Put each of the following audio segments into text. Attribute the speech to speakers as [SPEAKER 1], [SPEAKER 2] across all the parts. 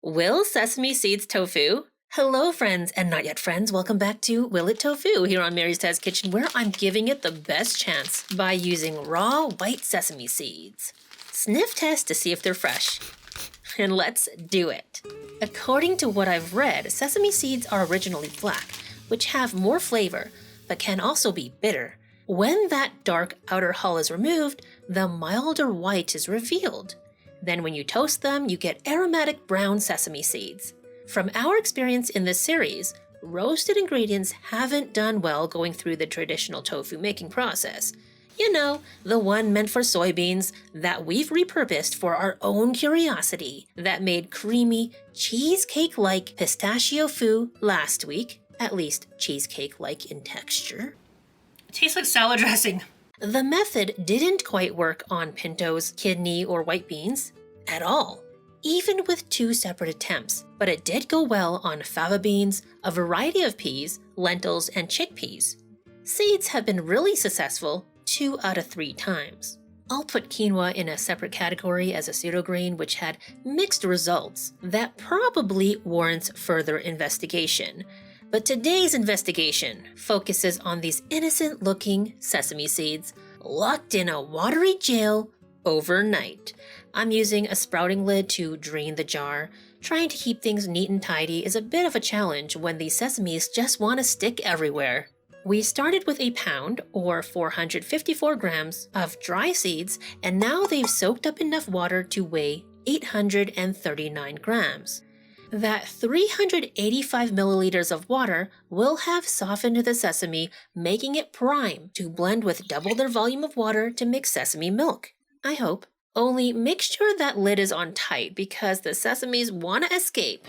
[SPEAKER 1] Will sesame seeds tofu? Hello, friends and not yet friends. Welcome back to Will It Tofu here on Mary's Dad's Kitchen, where I'm giving it the best chance by using raw white sesame seeds. Sniff test to see if they're fresh. And let's do it. According to what I've read, sesame seeds are originally black, which have more flavor, but can also be bitter. When that dark outer hull is removed, the milder white is revealed. Then when you toast them, you get aromatic brown sesame seeds. From our experience in this series, roasted ingredients haven't done well going through the traditional tofu making process. You know, the one meant for soybeans that we've repurposed for our own curiosity that made creamy, cheesecake-like pistachio fu last week, at least cheesecake-like in texture.
[SPEAKER 2] It tastes like salad dressing.
[SPEAKER 1] The method didn't quite work on pintos, kidney, or white beans at all, even with 2 separate attempts, but it did go well on fava beans, a variety of peas, lentils, and chickpeas. Seeds have been really successful 2 out of 3 times. I'll put quinoa in a separate category as a pseudograin which had mixed results that probably warrants further investigation. But today's investigation focuses on these innocent-looking sesame seeds locked in a watery jail overnight. I'm using a sprouting lid to drain the jar. Trying to keep things neat and tidy is a bit of a challenge when these sesames just want to stick everywhere. We started with a pound, or 454 grams, of dry seeds, and now they've soaked up enough water to weigh 839 grams. That 385 milliliters of water will have softened the sesame, making it prime to blend with double their volume of water to make sesame milk. I hope. Only make sure that lid is on tight because the sesames want to escape.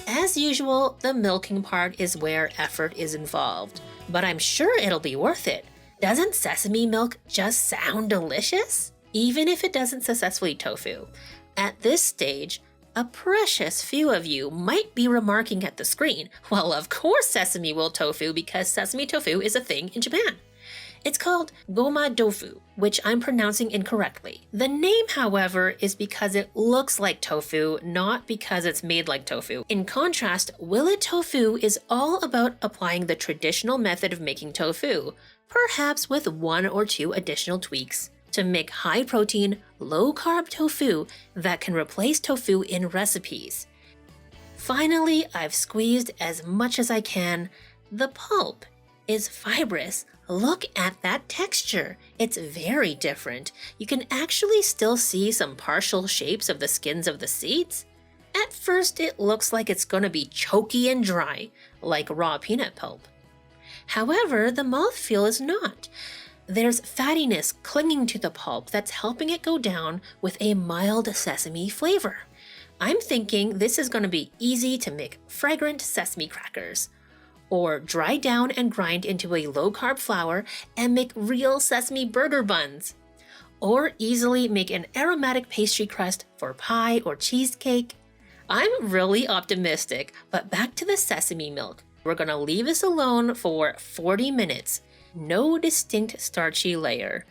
[SPEAKER 1] As usual, the milking part is where effort is involved. But I'm sure it'll be worth it. Doesn't sesame milk just sound delicious? Even if it doesn't successfully tofu. At this stage, a precious few of you might be remarking at the screen, well, of course sesame will tofu because sesame tofu is a thing in Japan. It's called goma tofu, which I'm pronouncing incorrectly. The name, however, is because it looks like tofu, not because it's made like tofu. In contrast, Will It Tofu is all about applying the traditional method of making tofu, perhaps with 1 or 2 additional tweaks, to make high-protein, low-carb tofu that can replace tofu in recipes. Finally, I've squeezed as much as I can. The pulp is fibrous. Look at that texture. It's very different. You can actually still see some partial shapes of the skins of the seeds. At first, it looks like it's going to be choky and dry, like raw peanut pulp. However, the mouthfeel is not. There's fattiness clinging to the pulp that's helping it go down with a mild sesame flavor. I'm thinking this is going to be easy to make fragrant sesame crackers, or dry down and grind into a low-carb flour and make real sesame burger buns, or easily make an aromatic pastry crust for pie or cheesecake. I'm really optimistic, but back to the sesame milk. We're gonna leave this alone for 40 minutes. No distinct starchy layer,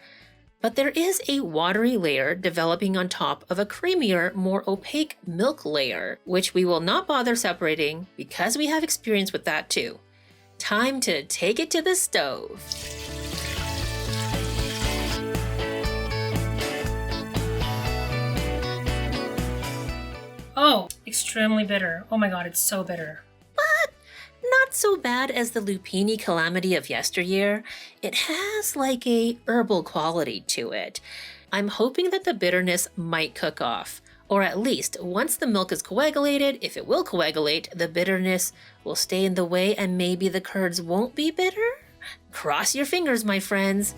[SPEAKER 1] but there is a watery layer developing on top of a creamier, more opaque milk layer, which we will not bother separating because we have experience with that too. Time to take it to the stove.
[SPEAKER 2] Oh, extremely bitter. Oh my god, it's so bitter.
[SPEAKER 1] But not so bad as the lupini calamity of yesteryear. It has like a herbal quality to it. I'm hoping that the bitterness might cook off. Or at least, once the milk is coagulated, if it will coagulate, the bitterness will stay in the way and maybe the curds won't be bitter? Cross your fingers, my friends.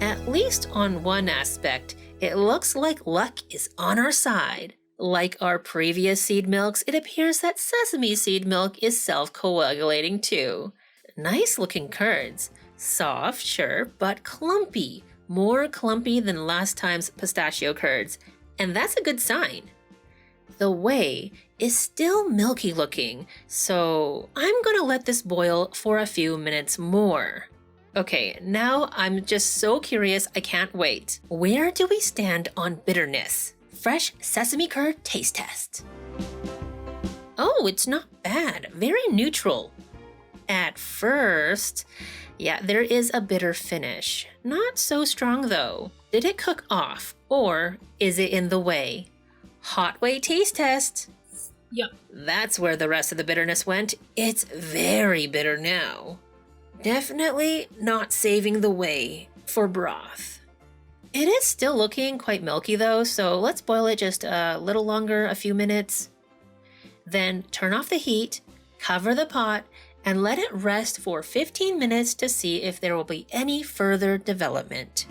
[SPEAKER 1] At least on one aspect, it looks like luck is on our side. Like our previous seed milks, it appears that sesame seed milk is self-coagulating too. Nice looking curds. Soft, sure, but clumpy. More clumpy than last time's pistachio curds, and that's a good sign. The whey is still milky looking, so I'm gonna let this boil for a few minutes more. Okay, now I'm just so curious I can't wait. Where do we stand on bitterness? Fresh sesame curd taste test. Oh, it's not bad. Very neutral. At first, yeah, there is a bitter finish. Not so strong though. Did it cook off, or is it in the whey? Hot whey taste test.
[SPEAKER 2] Yep.
[SPEAKER 1] That's where the rest of the bitterness went. It's very bitter now. Definitely not saving the whey for broth. It is still looking quite milky though, so let's boil it just a little longer, a few minutes. Then turn off the heat, cover the pot, and let it rest for 15 minutes to see if there will be any further development.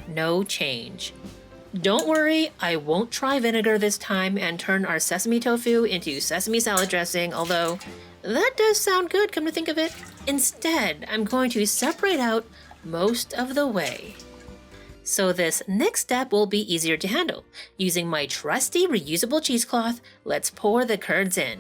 [SPEAKER 1] No change. Don't worry, I won't try vinegar this time and turn our sesame tofu into sesame salad dressing, although that does sound good, come to think of it. Instead, I'm going to separate out most of the whey. So this next step will be easier to handle. Using my trusty reusable cheesecloth, let's pour the curds in.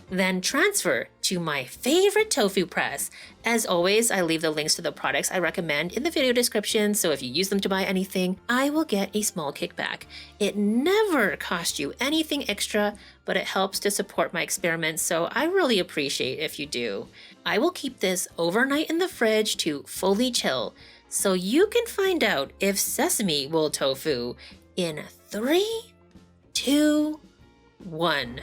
[SPEAKER 1] Then transfer to my favorite tofu press. As always, I leave the links to the products I recommend in the video description, so if you use them to buy anything, I will get a small kickback. It never costs you anything extra, but it helps to support my experiments, so I really appreciate if you do. I will keep this overnight in the fridge to fully chill, so you can find out if sesame will tofu in 3, 2, 1.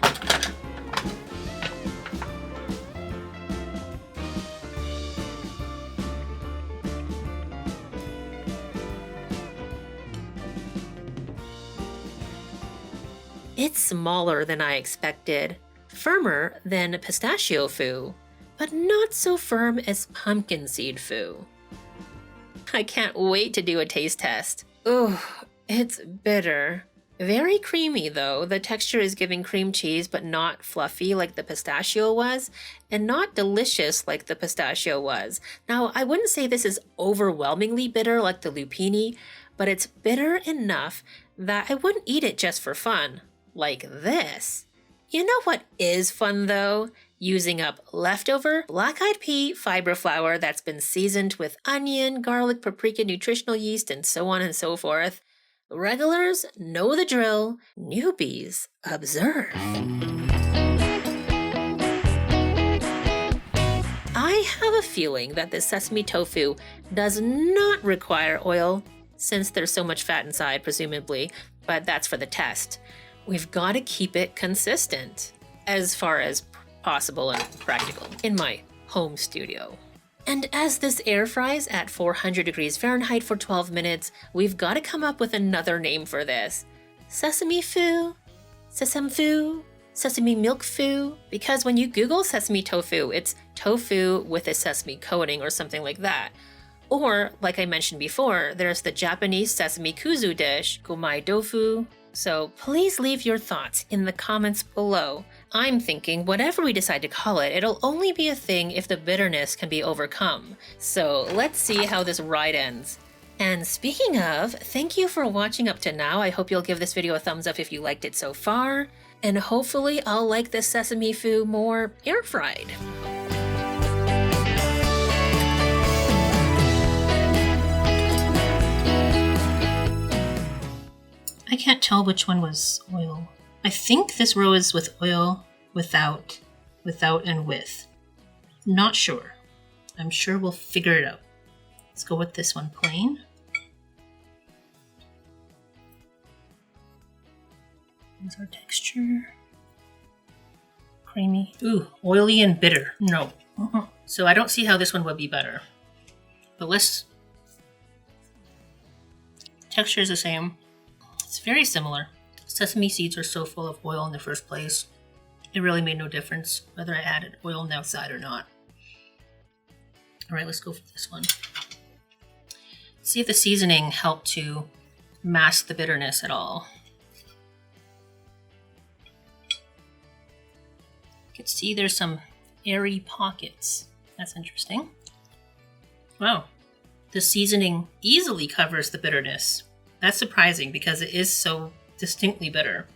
[SPEAKER 1] It's smaller than I expected, firmer than pistachio fu, but not so firm as pumpkin seed fu. I can't wait to do a taste test. Ooh, it's bitter. Very creamy though. The texture is giving cream cheese, but not fluffy like the pistachio was, and not delicious like the pistachio was. Now, I wouldn't say this is overwhelmingly bitter like the lupini, but it's bitter enough that I wouldn't eat it just for fun. Like this. You know what is fun though? Using up leftover black-eyed pea fiber flour that's been seasoned with onion, garlic, paprika, nutritional yeast, and so on and so forth. Regulars know the drill. Newbies observe. I have a feeling that the sesame tofu does not require oil, since there's so much fat inside, presumably, but that's for the test. We've got to keep it consistent, as far as possible and practical, in my home studio. And as this air fries at 400 degrees Fahrenheit for 12 minutes, we've got to come up with another name for this. SesameFu, SesameFu, sesame milk fu, because when you Google sesame tofu, it's tofu with a sesame coating or something like that. Or, like I mentioned before, there's the Japanese sesame kuzu dish, gomai tofu. So please leave your thoughts in the comments below. I'm thinking whatever we decide to call it, it'll only be a thing if the bitterness can be overcome. So let's see how this ride ends. And speaking of, thank you for watching up to now. I hope you'll give this video a thumbs up if you liked it so far. And hopefully I'll like this SesameFu more air fried.
[SPEAKER 2] I can't tell which one was oil. I think this row is with oil, without, and with. Not sure. I'm sure we'll figure it out. Let's go with this one plain. Here's our texture. Creamy. Ooh, oily and bitter. No. So I don't see how this one would be better. But let's... Texture is the same. It's very similar. Sesame seeds are so full of oil in the first place. It really made no difference whether I added oil on the outside or not. All right, let's go for this one. See if the seasoning helped to mask the bitterness at all. You can see there's some airy pockets. That's interesting. Wow, the seasoning easily covers the bitterness. That's surprising because it is so distinctly bitter.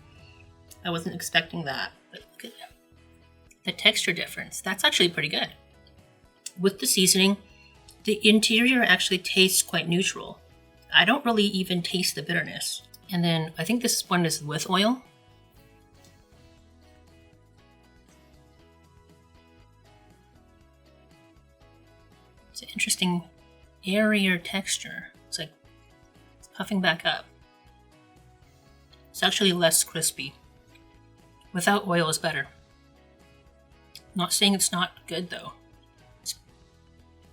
[SPEAKER 2] I wasn't expecting that, but look at the texture difference. That's actually pretty good. With the seasoning, the interior actually tastes quite neutral. I don't really even taste the bitterness. And then I think this one is with oil. It's an interesting airier texture. It's like it's puffing back up. It's actually less crispy. Without oil is better. Not saying it's not good though. It's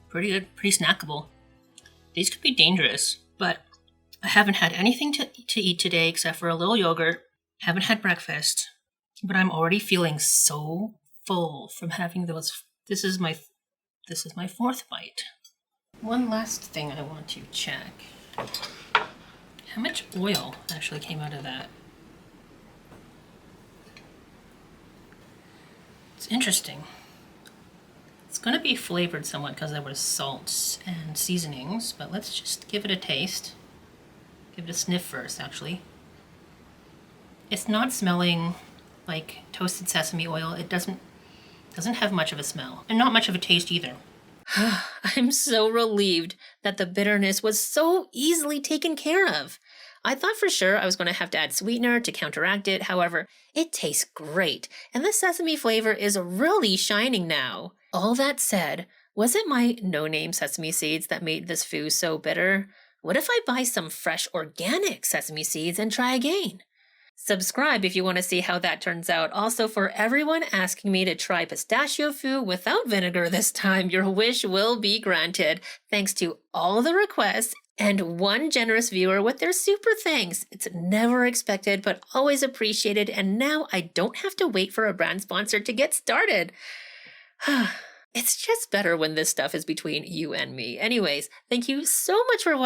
[SPEAKER 2] pretty good, pretty snackable. These could be dangerous, but I haven't had anything to eat today except for a little yogurt. Haven't had breakfast, but I'm already feeling so full from having those. This is my fourth bite. One last thing I want to check. How much oil actually came out of that? It's interesting. It's going to be flavored somewhat because there was salts and seasonings, but let's just give it a taste. Give it a sniff first, actually. It's not smelling like toasted sesame oil. It doesn't have much of a smell, and not much of a taste either.
[SPEAKER 1] I'm so relieved that the bitterness was so easily taken care of. I thought for sure I was going to have to add sweetener to counteract it. However, it tastes great, and the sesame flavor is really shining now. All that said, was it my no-name sesame seeds that made this foo so bitter? What if I buy some fresh organic sesame seeds and try again? Subscribe if you want to see how that turns out. Also, for everyone asking me to try pistachio foo without vinegar this time, your wish will be granted. Thanks to all the requests and one generous viewer with their super thanks. It's never expected, but always appreciated. And now I don't have to wait for a brand sponsor to get started. It's just better when this stuff is between you and me. Anyways, thank you so much for watching.